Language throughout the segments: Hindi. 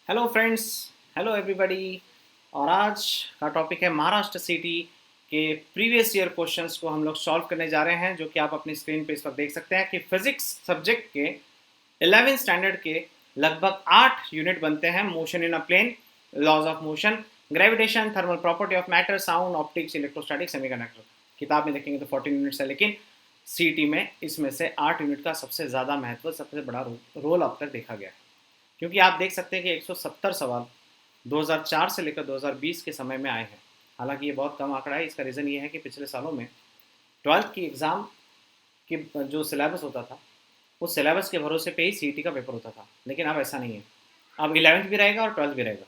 Hello friends. Hello everybody. और आज का टॉपिक है महाराष्ट्र सिटी के प्रीवियस ईयर क्वेश्चंस को हम लोग सॉल्व करने जा रहे हैं, जो कि आप अपनी स्क्रीन पे इस वक्त देख सकते हैं कि फिजिक्स सब्जेक्ट के 11th स्टैंडर्ड के लगभग 8 यूनिट बनते हैं। Motion in a plane, laws of motion, gravitation, thermal property of matter, sound, optics, electrostatic, semiconductor. किताब में देखेंगे तो 14 यूनिट्स है, लेकिन सीटी में इसमें से 8 यूनिट का सबसे ज़्यादा महत्व, सबसे बड़ा रोल अब तक देखा गया है। क्योंकि आप देख सकते हैं कि 170 सवाल 2004 से लेकर 2020 के समय में आए हैं। हालांकि ये बहुत कम आंकड़ा है। इसका रीज़न ये है कि पिछले सालों में 12th की एग्ज़ाम की जो सिलेबस होता था, उस सिलेबस के भरोसे पे ही सीईटी का पेपर होता था, लेकिन अब ऐसा नहीं है। अब 11th भी रहेगा और 12th भी रहेगा।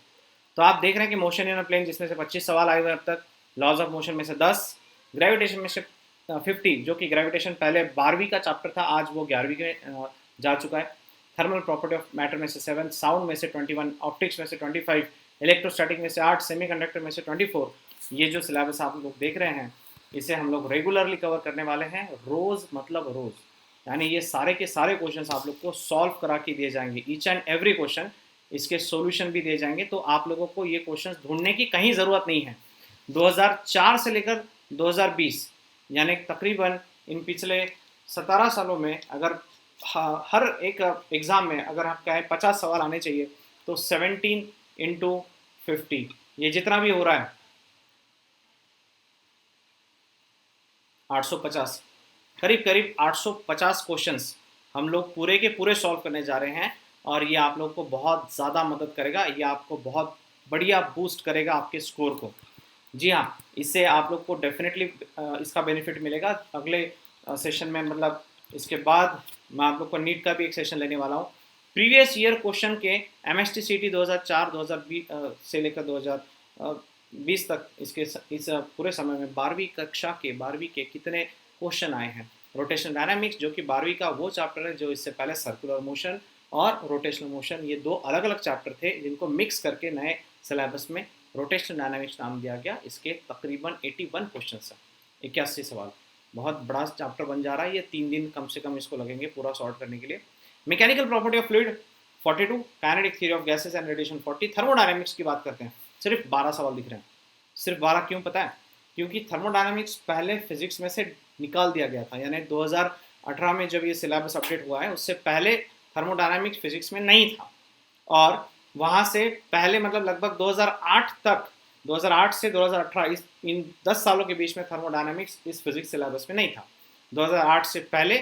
तो आप देख रहे हैं कि मोशन इन अ प्लेन, जिसमें से 25 सवाल आए हुए हैं अब तक, लॉज ऑफ मोशन में से 10, ग्रेविटेशन में से 50, जो कि ग्रेविटेशन पहले 12वीं का चैप्टर था, आज वो 11वीं में जा चुका है। थर्मल प्रॉपर्टी ऑफ मैटर में से 7, साउंड में से 21, ऑप्टिक्स में से 25, इलेक्ट्रोस्टैटिक में से 8, सेमीकंडक्टर में से 24। ये जो सिलेबस आप लोग देख रहे हैं, इसे हम लोग रेगुलरली कवर करने वाले हैं। रोज़ मतलब रोज़, यानी ये सारे के सारे क्वेश्चंस आप लोग को सॉल्व करा के दिए जाएंगे। ईच एंड एवरी क्वेश्चन, इसके सॉल्यूशन भी दिए जाएंगे। तो आप लोगों को ये क्वेश्चंस ढूंढने की कहीं ज़रूरत नहीं है। 2004 से लेकर 2020, यानी तकरीबन इन पिछले 17 सालों में, अगर हर एक एग्ज़ाम में अगर आप कहें 50 सवाल आने चाहिए, तो 17 इंटू 50, ये जितना भी हो रहा है 850, करीब करीब 850 क्वेश्चंस हम लोग पूरे के पूरे सॉल्व करने जा रहे हैं। और ये आप लोग को बहुत ज़्यादा मदद करेगा, ये आपको बहुत बढ़िया बूस्ट करेगा आपके स्कोर को। जी हाँ, इससे आप लोग को डेफिनेटली इसका बेनिफिट मिलेगा अगले सेशन में। मतलब इसके बाद मैं आप लोग को नीट का भी एक सेशन लेने वाला हूँ। प्रीवियस ईयर क्वेश्चन के M S T C T 2004 2020 से लेकर 2020 तक, इसके इस पूरे समय में 12वीं कक्षा के 12वीं के कितने क्वेश्चन आए हैं। रोटेशन डायनामिक्स, जो कि 12वीं का वो चैप्टर है जो इससे पहले सर्कुलर मोशन और रोटेशनल मोशन, ये दो अलग अलग चैप्टर थे जिनको मिक्स करके नए सिलेबस में रोटेशनल डायनामिक्स नाम दिया गया। इसके तकरीबन 81 क्वेश्चन है, 81 सवाल। बहुत बड़ा चैप्टर बन जा रहा है। ये 3 दिन कम से कम इसको लगेंगे पूरा सॉर्ट करने के लिए। Mechanical property of fluid 42, kinetic theory of gases and radiation 40, thermodynamics की बात करते हैं, सिर्फ 12 सवाल दिख रहे हैं। सिर्फ 12 क्यों पता है? क्योंकि थर्मोडायनामिक्स पहले फिजिक्स में से निकाल दिया गया था, यानी 2018 में जब ये सिलेबस अपडेट हुआ है, उससे पहले थर्मोडायनामिक्स फिजिक्स में नहीं था। और वहाँ से पहले मतलब लगभग 2008 तक, 2008 से 2018, इन 10 सालों के बीच में थर्मोडायनामिक्स इस फिजिक्स सिलेबस में नहीं था। 2008 से पहले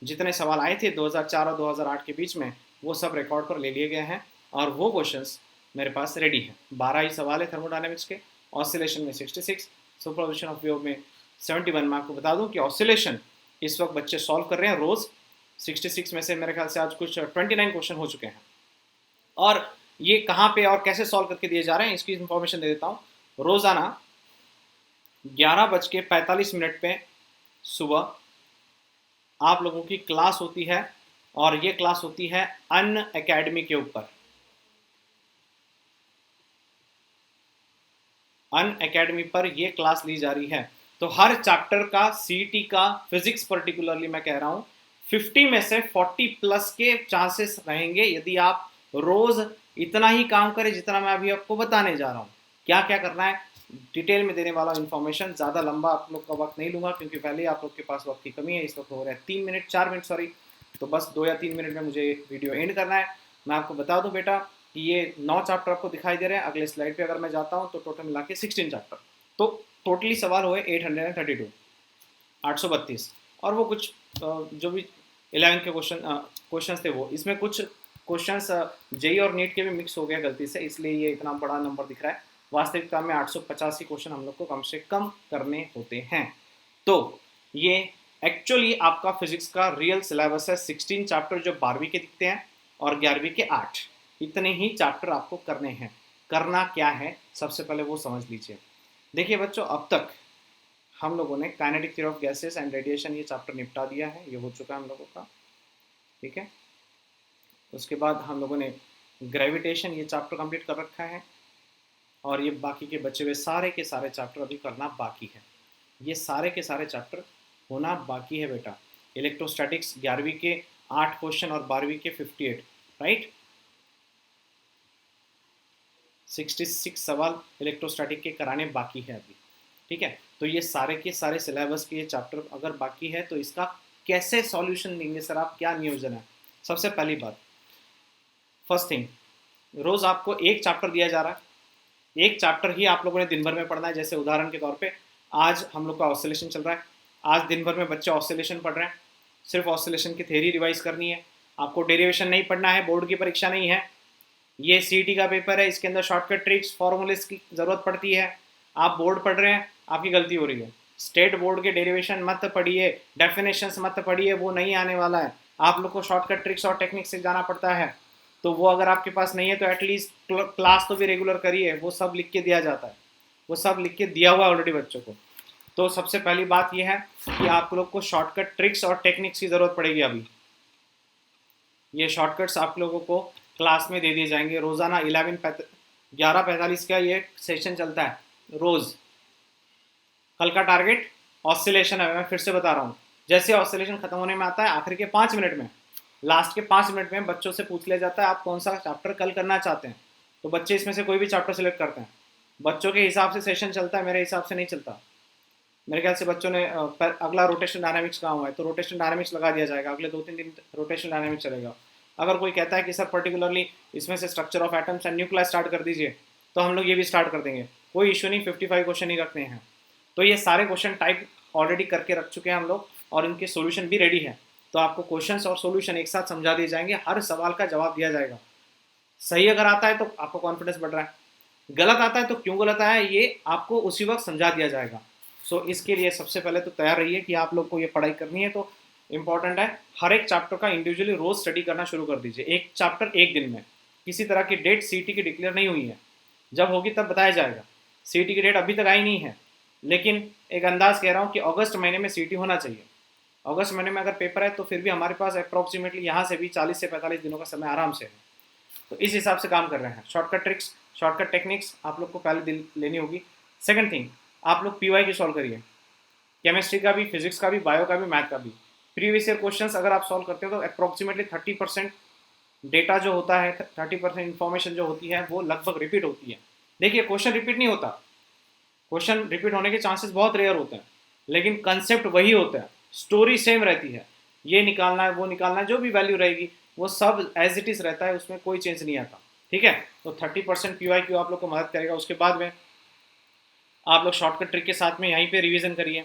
जितने सवाल आए थे 2004 और 2008 के बीच में, वो सब रिकॉर्ड पर ले लिए गए हैं। और वो क्वेश्चंस मेरे पास रेडी हैं। 12 ही सवाल है थर्मोडायनामिक्स के। ऑसिलेशन में 66, सुपरपोजिशन ऑफ वेव में 71। मैं आपको बता दूं कि ऑसिलेशन इस वक्त बच्चे सॉल्व कर रहे हैं रोज़। 66 में से मेरे ख्याल से आज कुछ 29 क्वेश्चन हो चुके हैं। और ये कहाँ पे और कैसे सॉल्व करके दिए जा रहे हैं, इसकी इंफॉर्मेशन दे देता हूँ। रोज़ाना 11:45 पे सुबह आप लोगों की क्लास होती है, और ये क्लास होती है अन अकेडमी के ऊपर। अन अकेडमी पर ये क्लास ली जा रही है। तो हर चैप्टर का, सीईटी का, फिजिक्स पर्टिकुलरली मैं कह रहा हूँ, 50 में से 40 प्लस के चांसेस रहेंगे यदि आप रोज इतना ही काम करें जितना मैं अभी आपको बताने जा रहा हूँ। क्या क्या करना है डिटेल में देने वाला इन्फॉर्मेशन। ज़्यादा लंबा आप लोग का वक्त नहीं लूँगा, क्योंकि पहले आप लोग के पास वक्त की कमी है। इस वक्त हो रहा है 3 मिनट, 4 मिनट सॉरी। तो बस 2 या 3 मिनट में मुझे वीडियो एंड करना है। मैं आपको बता दूं बेटा कि ये 9 चैप्टर आपको दिखाई दे रहे हैं। अगले स्लाइड पे अगर मैं जाता हूँ तो टोटल मिला के 16 चैप्टर। तो टोटली सवाल हुए 832, 832। और वो कुछ जो भी 11 के क्वेश्चन थे, वो इसमें कुछ क्वेश्चंस जेई और नीट के भी मिक्स हो गया गलती से, इसलिए ये इतना बड़ा नंबर दिख रहा है। वास्तविकता में 885 क्वेश्चन हम लोग को कम से कम करने होते हैं। तो ये एक्चुअली आपका फिजिक्स का रियल सिलेबस है। 16 चैप्टर जो 12वीं के दिखते हैं, और 11वीं के 8। इतने ही चैप्टर आपको करने हैं। करना क्या है सबसे पहले वो समझ लीजिए। देखिए बच्चों, अब तक हम लोगों ने kinetic theory of gases and radiation ये चैप्टर निपटा दिया है, ये हो चुका है हम लोगों का, ठीक है। उसके बाद हम लोगों ने ग्रेविटेशन ये चैप्टर कंप्लीट कर रखा है, और ये बाकी के बचे हुए सारे के सारे चैप्टर अभी करना बाकी है। ये सारे के सारे चैप्टर होना बाकी है बेटा। इलेक्ट्रोस्टैटिक्स 11वीं के 8 क्वेश्चन और 12वीं के 58, राइट। 66 सवाल इलेक्ट्रोस्टैटिक के कराने बाकी है अभी, ठीक है। तो ये सारे के सारे सिलेबस के ये चैप्टर अगर बाकी है तो इसका कैसे सॉल्यूशन देंगे सर आप, क्या नियोजन है? सबसे पहली बात, फर्स्ट थिंग, रोज आपको एक चैप्टर दिया जा रहा है, एक चैप्टर ही आप लोगों ने दिन भर में पढ़ना है। जैसे उदाहरण के तौर पे आज हम लोग का ऑसिलेशन चल रहा है, आज दिन भर में बच्चे ऑसिलेशन पढ़ रहे हैं, सिर्फ ऑसिलेशन की थ्योरी रिवाइज करनी है, आपको डेरिवेशन नहीं पढ़ना है, बोर्ड की परीक्षा नहीं है, ये सीईटी का पेपर है, इसके अंदर शॉर्टकट ट्रिक्स फॉर्मूलेस की ज़रूरत पड़ती है। आप बोर्ड पढ़ रहे हैं, आपकी गलती हो रही है। स्टेट बोर्ड के डेरिवेशन मत पढ़िए, डेफिनेशंस मत पढ़िए, वो नहीं आने वाला है। आप लोग को शॉर्टकट ट्रिक्स और टेक्निक से जाना पड़ता है, तो वो अगर आपके पास नहीं है तो एटलीस्ट क्लास तो भी रेगुलर करिए, वो सब लिख के दिया जाता है, वो सब लिख के दिया हुआ ऑलरेडी बच्चों को। तो सबसे पहली बात यह है कि आप लोग को शॉर्टकट ट्रिक्स और टेक्निक्स की ज़रूरत पड़ेगी। अभी ये शॉर्टकट्स आप लोगों को क्लास में दे दिए जाएंगे रोज़ाना 11:45 का ये सेशन चलता है रोज़। कल का टारगेट ऑसिलेशन है, मैं फिर से बता रहा हूँ। जैसे ऑसिलेशन खत्म होने में आता है, आखिर के 5 मिनट में, लास्ट के 5 मिनट में बच्चों से पूछ लिया जाता है आप कौन सा चैप्टर कल करना चाहते हैं, तो बच्चे इसमें से कोई भी चैप्टर सेलेक्ट करते हैं। बच्चों के हिसाब से सेशन चलता है, मेरे हिसाब से नहीं चलता। मेरे ख्याल से बच्चों ने अगला रोटेशन डायनामिक्स का हुआ है तो रोटेशन डायनामिक्स लगा दिया जाएगा, अगले 2-3 दिन रोटेशन डायनामिक्स चलेगा। अगर कोई कहता है कि सर पर्टिकुलरली इसमें से structure of atoms and nucleus start कर दीजिए, तो हम लोग ये भी स्टार्ट कर देंगे, कोई इशू नहीं। 55 क्वेश्चन ही रखने हैं, तो ये सारे क्वेश्चन टाइप ऑलरेडी करके रख चुके हैं हम लोग, और इनके सोल्यूशन भी रेडी है। तो आपको क्वेश्चंस और सोल्यूशन एक साथ समझा दिए जाएंगे, हर सवाल का जवाब दिया जाएगा। सही अगर आता है तो आपको कॉन्फिडेंस बढ़ रहा है, गलत आता है तो क्यों गलत आया ये आपको उसी वक्त समझा दिया जाएगा। सो इसके लिए सबसे पहले तो तैयार रहिए कि आप लोग को ये पढ़ाई करनी है, तो इंपॉर्टेंट है हर एक चैप्टर का इंडिविजुअली रोज स्टडी करना शुरू कर दीजिए, एक चैप्टर एक दिन में। किसी तरह की डेट सीईटी की डिक्लेयर नहीं हुई है, जब होगी तब बताया जाएगा। सीईटी की डेट अभी तक आई नहीं है, लेकिन एक अंदाज कह रहा हूँ कि अगस्त महीने में सीईटी होना चाहिए। अगस्त महीने में अगर पेपर है तो फिर भी हमारे पास अप्रॉक्सीमेटली यहाँ से भी 40 से 45 दिनों का समय आराम से है, तो इस हिसाब से काम कर रहे हैं। शॉर्टकट ट्रिक्स, शॉर्टकट टेक्निक्स आप लोग को पहले लेनी होगी। सेकंड थिंग, आप लोग पीवाई की सॉल्व करिए, केमिस्ट्री का भी, फिजिक्स का भी, बायो का भी, मैथ का भी। प्रीवियस ईयर क्वेश्चंस अगर आप सॉल्व करते हो तो अप्रॉक्सीमेटली 30% डेटा जो होता है, 30% इन्फॉर्मेशन जो होती है वो लगभग रिपीट होती है। देखिए क्वेश्चन रिपीट नहीं होता, क्वेश्चन रिपीट होने के चांसेस बहुत रेयर होते हैं, लेकिन कंसेप्ट वही होता है, स्टोरी सेम रहती है, ये निकालना है वो निकालना है, जो भी वैल्यू रहेगी वो सब एज इट इज रहता है, उसमें कोई चेंज नहीं आता, ठीक है। तो 30% PYQ आप लोग को मदद करेगा। उसके बाद में आप लोग शॉर्टकट ट्रिक के साथ में यहीं पे रिवीजन करिए,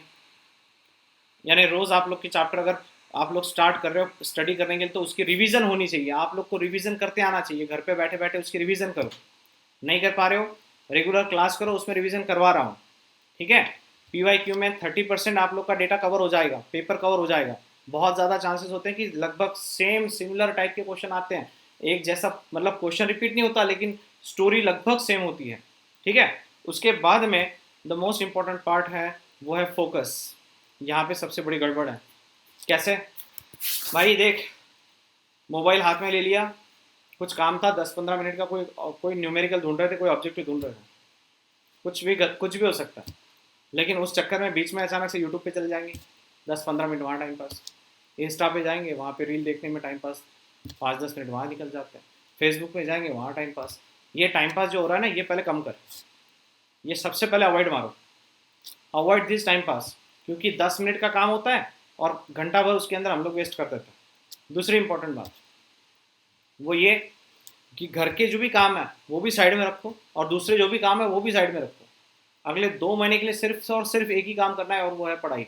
यानी रोज आप लोग के चैप्टर अगर आप लोग स्टार्ट कर रहे हो स्टडी करने के लिए तो उसकी रिवीजन होनी चाहिए, आप लोग को रिवीजन करते आना चाहिए, घर पे बैठे बैठे उसकी रिवीजन करो। नहीं कर पा रहे हो, रेगुलर क्लास करो, उसमें रिवीजन करवा रहा हूँ, ठीक है। PYQ में 30% आप लोग का डेटा कवर हो जाएगा, पेपर कवर हो जाएगा। बहुत ज़्यादा चांसेस होते हैं कि लगभग सेम सिमिलर टाइप के क्वेश्चन आते हैं, एक जैसा, मतलब क्वेश्चन रिपीट नहीं होता लेकिन स्टोरी लगभग सेम होती है, ठीक है। उसके बाद में द मोस्ट इंपॉर्टेंट पार्ट है वो है फोकस। यहाँ पे सबसे बड़ी गड़बड़ है। कैसे भाई, देख मोबाइल हाथ में ले लिया, कुछ काम था 10-15 मिनट का, कोई न्यूमेरिकल ढूंढ रहे थे, कोई ऑब्जेक्टिव ढूंढ रहे थे, कुछ भी हो सकता है, लेकिन उस चक्कर में बीच में अचानक से यूट्यूब पे चले जाएंगे, 10-15 मिनट वहाँ टाइम पास, इंस्टा पे जाएंगे, वहाँ पे रील देखने में टाइम पास 5-10 मिनट वहाँ निकल जाते हैं, फेसबुक पे जाएंगे वहाँ टाइम पास। ये टाइम पास जो हो रहा है ना, ये पहले कम कर, ये सबसे पहले अवॉइड मारो, अवॉइड दिस टाइम पास, क्योंकि 10 मिनट का काम होता है और घंटा भर उसके अंदर हम लोग वेस्ट कर देते हैं। दूसरी इंपॉर्टेंट बात वो ये कि घर के जो भी काम है वो भी साइड में रखो, और दूसरे जो भी काम है वो भी साइड में रखो। अगले 2 महीने के लिए सिर्फ और सिर्फ एक ही काम करना है, और वो है पढ़ाई।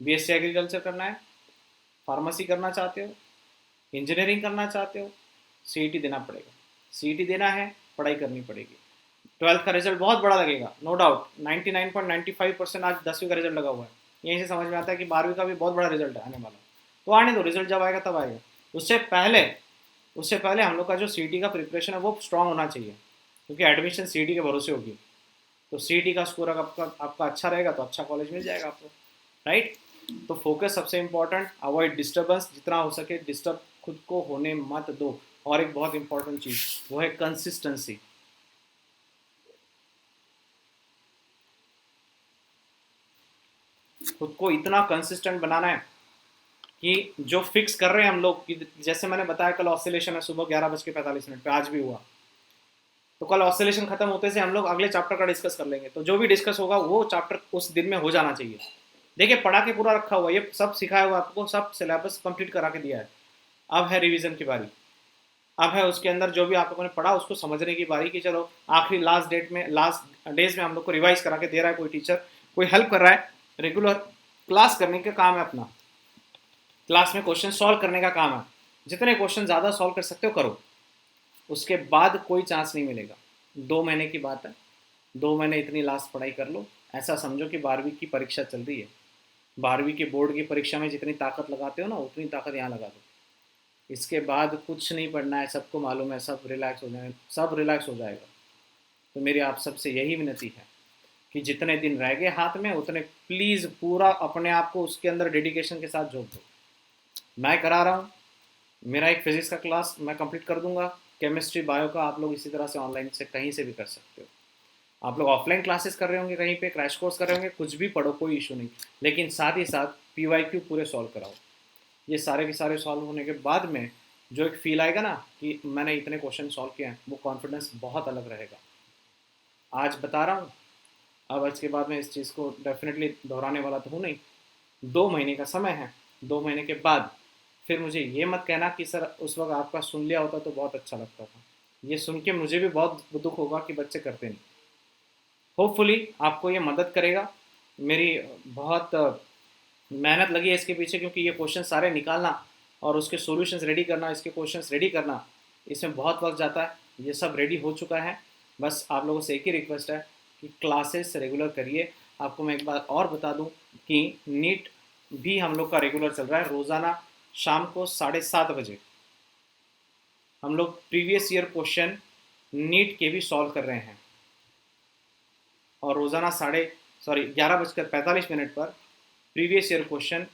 BSc एग्रीकल्चर करना है, फार्मेसी करना चाहते हो, इंजीनियरिंग करना चाहते हो, CET देना पड़ेगा, CET देना है, पढ़ाई करनी पड़ेगी। 12th का रिजल्ट बहुत बड़ा लगेगा, नो डाउट, 99.95% आज 10वीं का रिजल्ट लगा हुआ है, यहीं से समझ में आता है कि 12वीं का भी बहुत बड़ा रिजल्ट आने वाला है। तो आने दो, रिजल्ट जब आएगा तब आएगा। उससे पहले हम लोग का जो CET का प्रिपरेशन है वो स्ट्रांग होना चाहिए, क्योंकि एडमिशन CET के भरोसे होगी। तो CET का स्कोर अगर आपका अच्छा रहेगा तो अच्छा कॉलेज मिल जाएगा आपको, राइट। तो फोकस सबसे इंपॉर्टेंट, अवॉइड डिस्टर्बेंस, जितना हो सके डिस्टर्ब खुद को होने मत दो। और एक बहुत इंपॉर्टेंट चीज़ वो है कंसिस्टेंसी। खुद को इतना कंसिस्टेंट बनाना है कि जो फिक्स कर रहे हैं हम लोग, कि जैसे मैंने बताया कल ऑसिलेशन है सुबह 11:45 पे, आज भी हुआ, तो कल ऑसिलेशन खत्म होते से हम लोग अगले चैप्टर का डिस्कस कर लेंगे। तो जो भी डिस्कस होगा वो चैप्टर उस दिन में हो जाना चाहिए। देखिए पढ़ा के पूरा रखा हुआ, ये सब सिखाया हुआ आपको, सब सिलेबस कंप्लीट करा के दिया है। अब है रिवीजन की बारी। अब है उसके अंदर जो भी आप लोगों ने पढ़ा उसको समझने की बारी कि चलो आखिरी लास्ट डेट में, लास्ट डेज में हम लोग को रिवाइज करा के दे रहा है कोई टीचर, कोई हेल्प कर रहा है। रेगुलर क्लास करने का काम है अपना, क्लास में क्वेश्चन सॉल्व करने का काम है। जितने क्वेश्चन ज़्यादा सॉल्व कर सकते हो करो, उसके बाद कोई चांस नहीं मिलेगा। 2 महीने की बात है, 2 महीने इतनी लास्ट पढ़ाई कर लो। ऐसा समझो कि 12वीं की परीक्षा चल रही है। 12वीं की बोर्ड की परीक्षा में जितनी ताकत लगाते हो ना, उतनी ताकत यहाँ लगा दो। इसके बाद कुछ नहीं पढ़ना है, सबको मालूम है, सब रिलैक्स हो जाए, सब रिलैक्स हो जाएगा। तो मेरी आप सबसे यही विनती है कि जितने दिन रह गए हाथ में उतने प्लीज़ पूरा अपने आप को उसके अंदर डेडिकेशन के साथ झोंक दो। मैं करा रहा हूँ, मेरा एक फिजिक्स का क्लास मैं कंप्लीट कर दूंगा। केमिस्ट्री बायो का आप लोग इसी तरह से ऑनलाइन से कहीं से भी कर सकते हो। आप लोग ऑफलाइन क्लासेस कर रहे होंगे, कहीं पे क्रैश कोर्स कर रहे होंगे, कुछ भी पढ़ो, कोई इशू नहीं, लेकिन साथ ही साथ PYQ पूरे सॉल्व कराओ। ये सारे के सारे सॉल्व होने के बाद में जो एक फील आएगा ना कि मैंने इतने क्वेश्चन सॉल्व किए हैं, वो कॉन्फिडेंस बहुत अलग रहेगा। आज बता रहा हूँ, अब इसके बाद में इस चीज़ को डेफिनेटली दोहराने वाला तो हूँ नहीं। 2 महीने का समय है, 2 महीने के बाद फिर मुझे ये मत कहना कि सर उस वक्त आपका सुन लिया होता तो बहुत अच्छा लगता था। ये सुन के मुझे भी बहुत दुख होगा कि बच्चे करते नहीं। होपफुली आपको ये मदद करेगा। मेरी बहुत मेहनत लगी है इसके पीछे, क्योंकि ये क्वेश्चन सारे निकालना और उसके सॉल्यूशंस रेडी करना, इसके क्वेश्चंस रेडी करना, इसमें बहुत वक्त जाता है। ये सब रेडी हो चुका है। बस आप लोगों से एक ही रिक्वेस्ट है कि क्लासेस रेगुलर करिए। आपको मैं एक बात और बता दूं कि नीट भी हम लोग का रेगुलर चल रहा है। रोज़ाना शाम को 7:30 बजे हम लोग प्रीवियस ईयर क्वेश्चन नीट के भी सॉल्व कर रहे हैं, और रोज़ाना 11:45 पर प्रीवियस ईयर क्वेश्चन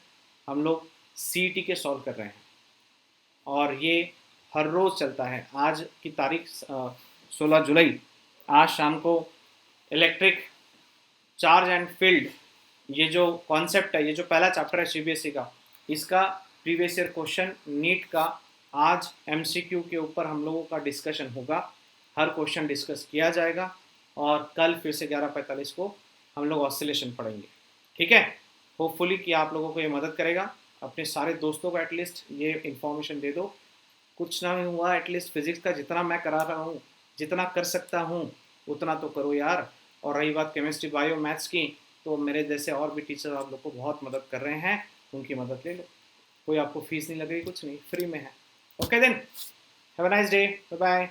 हम लोग CET के सॉल्व कर रहे हैं। और ये हर रोज़ चलता है। आज की तारीख 16 जुलाई। आज शाम को इलेक्ट्रिक चार्ज एंड फील्ड, ये जो कॉन्सेप्ट है, ये जो पहला चैप्टर है CBSE का, इसका प्रीवियस ईयर क्वेश्चन नीट का आज MCQ के ऊपर हम लोगों का डिस्कशन होगा। हर क्वेश्चन डिस्कस किया जाएगा और कल फिर से 11:45 को हम लोग ऑसिलेशन पढ़ेंगे। ठीक है, होपफुली कि आप लोगों को ये मदद करेगा। अपने सारे दोस्तों को एटलीस्ट ये इन्फॉर्मेशन दे दो। कुछ ना हुआ एटलीस्ट फिजिक्स का जितना मैं करा रहा हूँ, जितना कर सकता हूँ उतना तो करो यार। और रही बात केमिस्ट्री बायो मैथ्स की, तो मेरे जैसे और भी टीचर आप लोग को बहुत मदद कर रहे हैं, उनकी मदद ले लो। कोई आपको फीस नहीं लगेगी, कुछ नहीं, फ्री में है। Okay then, have a nice day, bye bye.